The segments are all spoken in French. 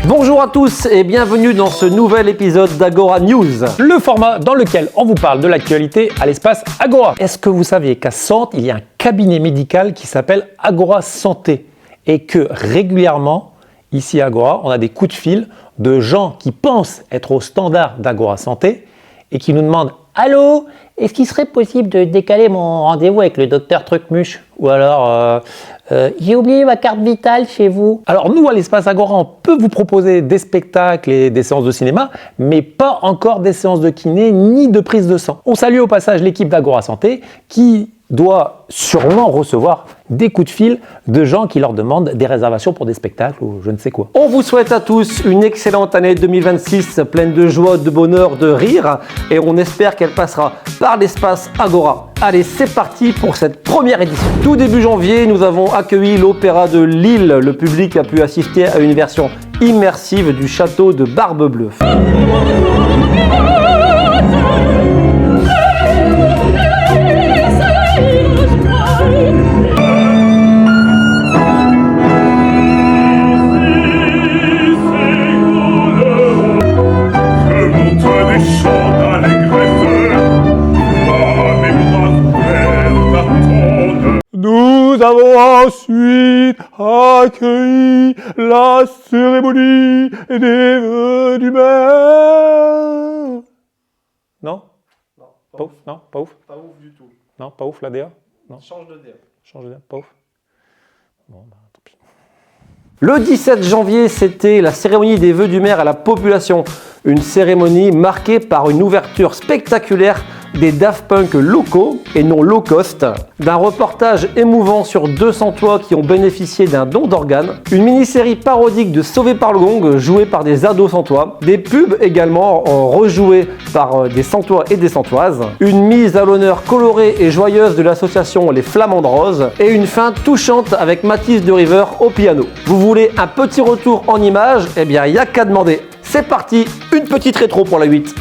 Bonjour à tous et bienvenue dans ce nouvel épisode d'Agora News. Le format dans lequel on vous parle de l'actualité à l'espace Agora. Est-ce que vous saviez qu'à Sante, il y a un cabinet médical qui s'appelle Agora Santé et que régulièrement, ici à Agora, on a des coups de fil de gens qui pensent être au standard d'Agora Santé et qui nous demandent « Allô, est-ce qu'il serait possible de décaler mon rendez-vous avec le docteur Trucmuche ?» Ou alors j'ai oublié ma carte vitale chez vous. Alors nous, à l'espace Agora, on peut vous proposer des spectacles et des séances de cinéma, mais pas encore des séances de kiné ni de prise de sang. On salue au passage l'équipe d'Agora Santé qui doit sûrement recevoir des coups de fil de gens qui leur demandent des réservations pour des spectacles ou je ne sais quoi. On vous souhaite à tous une excellente année 2026 pleine de joie, de bonheur, de rire et on espère qu'elle passera par l'espace Agora. Allez, c'est parti pour cette première édition. Tout début janvier, nous avons accueilli l'Opéra de Lille. Le public a pu assister à une version immersive du château de Barbe-Bleue. Nous avons ensuite accueilli la cérémonie des vœux du maire. Non? Pas ouf? Non, pas ouf? Pas ouf du tout. Non, pas ouf la DA? Non. Change de DA. Change de DA, pas ouf. Bon, bah tant pis. Le 17 janvier, c'était la cérémonie des vœux du maire à la population. Une cérémonie marquée par une ouverture spectaculaire des Daft Punk locaux et non low cost, d'un reportage émouvant sur 200 toits qui ont bénéficié d'un don d'organes, une mini-série parodique de Sauvé par le Gong jouée par des ados santois, des pubs également rejouées par des santois et des santoises, une mise à l'honneur colorée et joyeuse de l'association Les Flamands de Rose et une fin touchante avec Mathis de River au piano. Vous voulez un petit retour en images? Eh bien, il n'y a qu'à demander. C'est parti, une petite rétro pour la 8.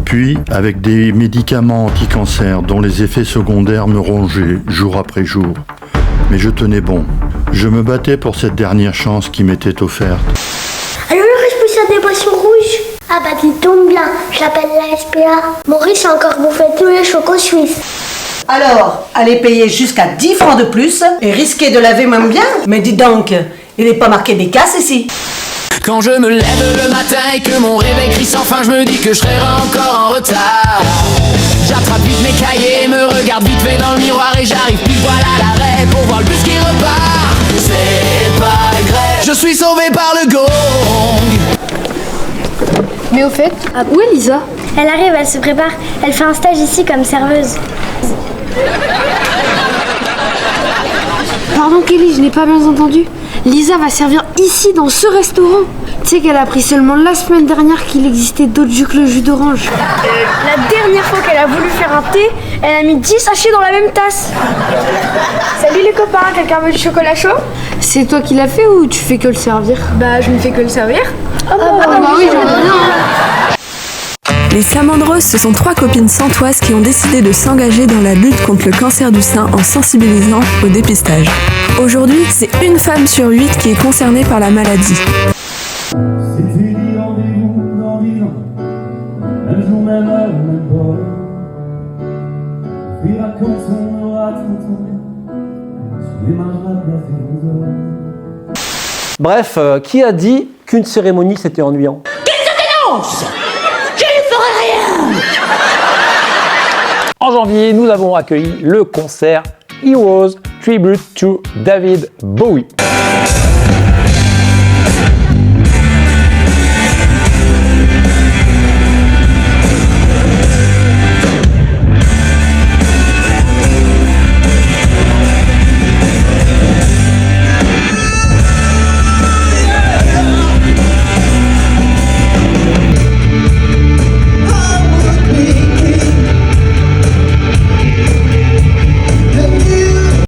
Puis, avec des médicaments anti-cancer dont les effets secondaires me rongeaient jour après jour. Mais je tenais bon. Je me battais pour cette dernière chance qui m'était offerte. Allô, le responsable des boissons rouges? Ah bah tu tombes bien, je l'appelle la SPA. Maurice a encore bouffé tous les chocos suisses. Alors, allez payer jusqu'à 10 francs de plus et risquer de laver même bien. Mais dis donc, il n'est pas marqué des casses ici. Quand je me lève le matin et que mon réveil crie sans fin, je me dis que je serai encore en retard. J'attrape vite mes cahiers, me regarde vite fait dans le miroir et j'arrive plus voilà l'arrêt pour voir le bus qui repart. C'est pas grave, je suis sauvé par le gong. Mais au fait, où est Lisa? Elle arrive, elle se prépare. Elle fait un stage ici comme serveuse. Pardon Kelly, je n'ai pas bien entendu. Lisa va servir ici dans ce restaurant. Tu sais qu'elle a appris seulement la semaine dernière qu'il existait d'autres jus que le jus d'orange. La dernière fois qu'elle a voulu faire un thé, elle a mis 10 sachets dans la même tasse. Salut les copains, quelqu'un veut du chocolat chaud? C'est toi qui l'as fait ou tu fais que le servir? Bah je ne fais que le servir. Bah oui, j'en ai bien. Les Flamands de Rose, ce sont 3 copines santoises qui ont décidé de s'engager dans la lutte contre le cancer du sein en sensibilisant au dépistage. Aujourd'hui, c'est une femme sur 8 qui est concernée par la maladie. C'était dit rendez-vous dans 10 ans, un jour même heure, même bord. Puis raconte on aura 30 ans, sur les marges de la Férouzor. Bref, qui a dit qu'une cérémonie c'était ennuyant? En janvier, nous avons accueilli le concert Heroes Tribute to David Bowie.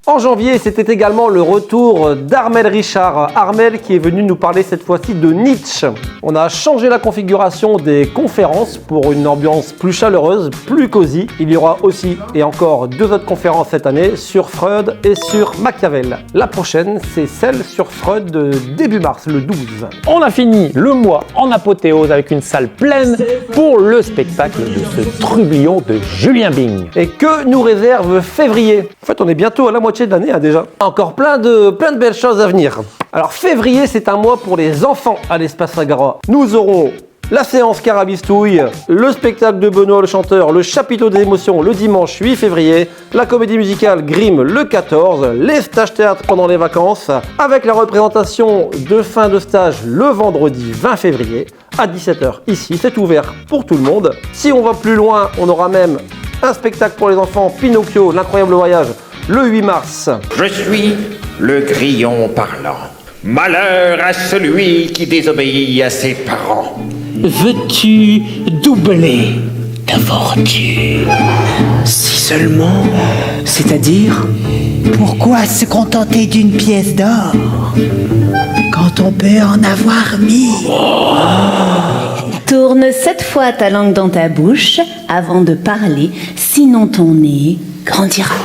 En En janvier, c'était également le retour d'Armel Richard. Armel qui est venu nous parler cette fois-ci de Nietzsche. On a changé la configuration des conférences pour une ambiance plus chaleureuse, plus cosy. Il y aura aussi et encore 2 autres conférences cette année sur Freud et sur Machiavel. La prochaine, c'est celle sur Freud de début mars, le 12. On a fini le mois en apothéose avec une salle pleine pour le spectacle de ce trublion de Julien Bing. Et que nous réserve février? En fait, on est bientôt à la moitié de l'année déjà. Encore plein de belles choses à venir. Alors février, c'est un mois pour les enfants à l'Espace Agora. Nous aurons la séance Carabistouille, le spectacle de Benoît le chanteur, le chapiteau des émotions le dimanche 8 février, la comédie musicale Grimm le 14, les stages théâtre pendant les vacances, avec la représentation de fin de stage le vendredi 20 février à 17h. Ici, c'est ouvert pour tout le monde. Si on va plus loin, on aura même un spectacle pour les enfants, Pinocchio, l'incroyable voyage, le 8 mars. Je suis le grillon parlant. Malheur à celui qui désobéit à ses parents. Veux-tu doubler ta fortune? Si seulement. C'est-à-dire? Pourquoi se contenter d'une pièce d'or quand on peut en avoir 1000? Tourne 7 fois ta langue dans ta bouche avant de parler, sinon ton nez grandira.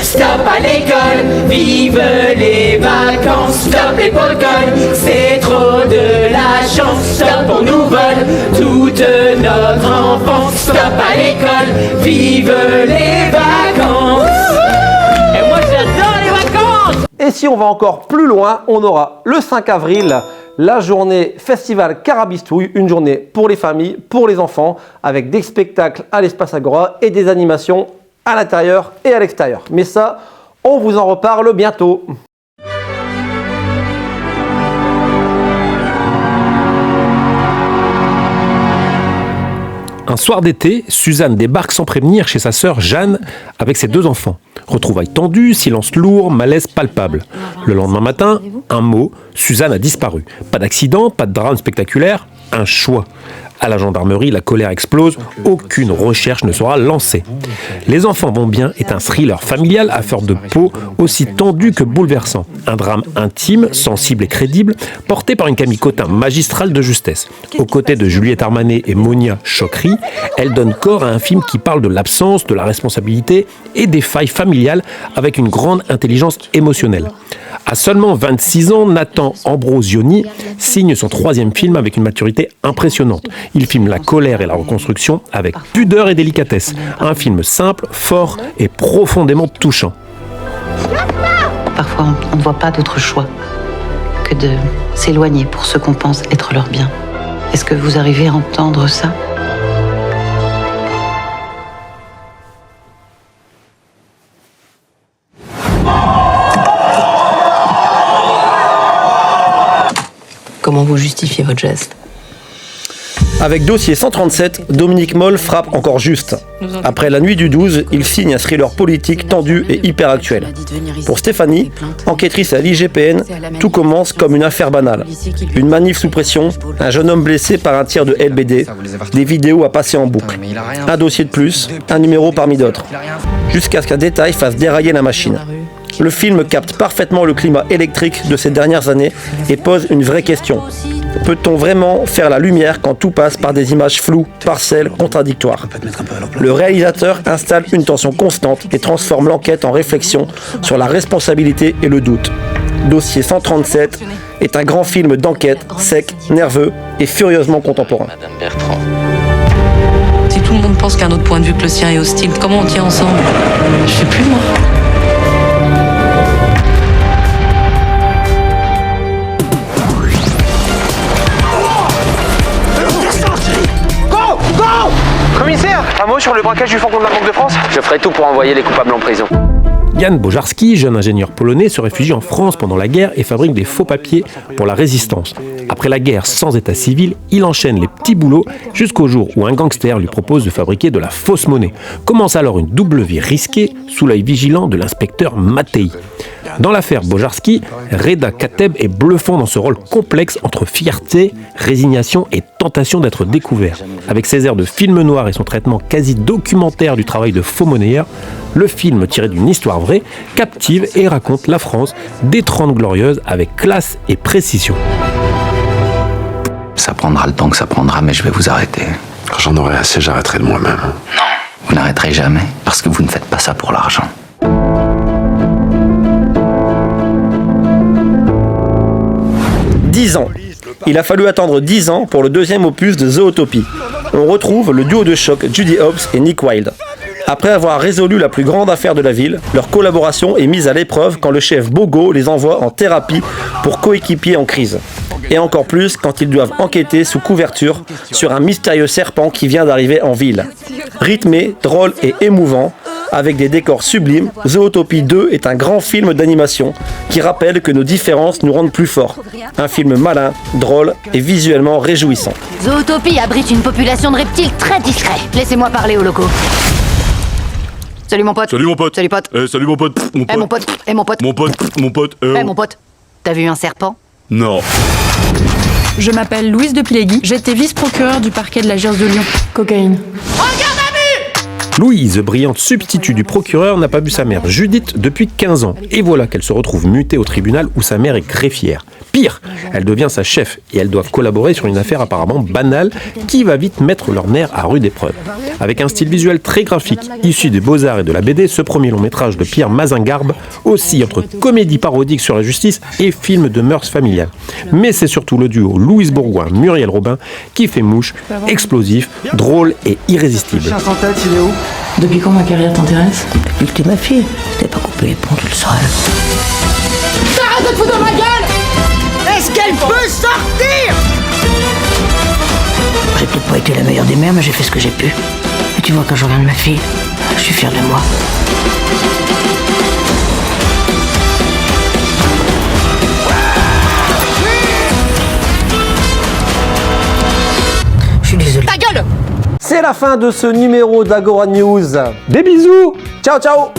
Stop à l'école, vive les vacances. Stop les polcols, c'est trop de la chance. Stop, on nous vole toute notre enfance. Stop à l'école, vive les vacances. Et moi j'adore les vacances. Et si on va encore plus loin, on aura le 5 avril, la journée festival Carabistouille, une journée pour les familles, pour les enfants, avec des spectacles à l'Espace Agora et des animations à l'intérieur et à l'extérieur. Mais ça, on vous en reparle bientôt. Un soir d'été, Suzanne débarque sans prévenir chez sa sœur Jeanne avec ses 2 enfants. Retrouvailles tendues, silence lourd, malaise palpable. Le lendemain matin, un mot, Suzanne a disparu. Pas d'accident, pas de drame spectaculaire, un choix. À la gendarmerie, la colère explose, aucune recherche ne sera lancée. Les enfants vont bien est un thriller familial à fleur de peau, aussi tendu que bouleversant. Un drame intime, sensible et crédible, porté par une Camille Cottin magistrale de justesse. Aux côtés de Juliette Armanet et Monia Chokri, elle donne corps à un film qui parle de l'absence, de la responsabilité et des failles familiales avec une grande intelligence émotionnelle. À seulement 26 ans, Nathan Ambrosioni signe son 3e film avec une maturité impressionnante. Il filme la colère et la reconstruction avec pudeur et délicatesse. Un film simple, fort et profondément touchant. Parfois, on ne voit pas d'autre choix que de s'éloigner pour ceux qu'on pense être leur bien. Est-ce que vous arrivez à entendre ça ? Comment vous justifiez votre geste ? Avec Dossier 137, Dominique Moll frappe encore juste. Après La Nuit du 12, il signe un thriller politique tendu et hyper actuel. Pour Stéphanie, enquêtrice à l'IGPN, tout commence comme une affaire banale. Une manif sous pression, un jeune homme blessé par un tir de LBD, des vidéos à passer en boucle. Un dossier de plus, un numéro parmi d'autres. Jusqu'à ce qu'un détail fasse dérailler la machine. Le film capte parfaitement le climat électrique de ces dernières années et pose une vraie question. Peut-on vraiment faire la lumière quand tout passe par des images floues, parcelles, contradictoires ? Le réalisateur installe une tension constante et transforme l'enquête en réflexion sur la responsabilité et le doute. Dossier 137 est un grand film d'enquête, sec, nerveux et furieusement contemporain. Si tout le monde pense qu'un autre point de vue que le sien est hostile, comment on tient ensemble ? Je sais plus, moi. Commissaire, un mot sur le braquage du fourgon de la Banque de France ? Je ferai tout pour envoyer les coupables en prison. Jan Bojarski, jeune ingénieur polonais, se réfugie en France pendant la guerre et fabrique des faux papiers pour la résistance. Après la guerre sans état civil, il enchaîne les petits boulots jusqu'au jour où un gangster lui propose de fabriquer de la fausse monnaie. Commence alors une double vie risquée sous l'œil vigilant de l'inspecteur Mattei. Dans l'affaire Bojarski, Reda Kateb est bluffant dans ce rôle complexe entre fierté, résignation et tentation d'être découvert. Avec ses airs de film noir et son traitement quasi documentaire du travail de faux monnayeur, le film, tiré d'une histoire vraie, captive et raconte la France des 30 Glorieuses avec classe et précision. Ça prendra le temps que ça prendra, mais je vais vous arrêter. Quand j'en aurai assez, j'arrêterai de moi-même. Non, vous n'arrêterez jamais, parce que vous ne faites pas ça pour l'argent. « 10 ans. Il a fallu attendre 10 ans pour le deuxième opus de Zootopie. On retrouve le duo de choc Judy Hopps et Nick Wilde. Après avoir résolu la plus grande affaire de la ville, leur collaboration est mise à l'épreuve quand le chef Bogo les envoie en thérapie pour coéquipiers en crise. Et encore plus quand ils doivent enquêter sous couverture sur un mystérieux serpent qui vient d'arriver en ville. Rythmé, drôle et émouvant, avec des décors sublimes, Zootopie 2 est un grand film d'animation qui rappelle que nos différences nous rendent plus forts. Un film malin, drôle et visuellement réjouissant. Zootopie abrite une population de reptiles très discrets. Laissez-moi parler aux locaux. Salut mon pote. Salut mon pote. Salut pote. Salut mon pote. Mon pote. Mon pote. Mon pote. Mon pote. Mon pote. Mon pote. T'as vu un serpent? Non. Je m'appelle Louise de Pilegui. J'étais vice-procureure du parquet de la Gers de Lyon. Cocaïne. Louise, brillante substitut du procureur, n'a pas vu sa mère Judith depuis 15 ans. Et voilà qu'elle se retrouve mutée au tribunal où sa mère est greffière. Pire, elle devient sa chef et elles doivent collaborer sur une affaire apparemment banale qui va vite mettre leur nerf à rude épreuve. Avec un style visuel très graphique, issu des Beaux-Arts et de la BD, ce premier long métrage de Pierre Mazingarbe oscille entre comédie parodique sur la justice et film de mœurs familiales. Mais c'est surtout le duo Louise Bourgoin-Muriel Robin qui fait mouche, explosif, drôle et irrésistible. Chien sans tête, il est où? Depuis quand ma carrière t'intéresse? Depuis que t'es ma fille. Si t'es pas coupé les ponts, tu le saurais. T'arrêtes de te foutre de ma gueule! Est-ce qu'elle peut sortir? J'ai peut-être pas été la meilleure des mères, mais j'ai fait ce que j'ai pu. Et tu vois, quand je regarde ma fille, je suis fier de moi. Je suis désolé. Ta gueule! C'est la fin de ce numéro d'Agora News. Des bisous. Ciao ciao.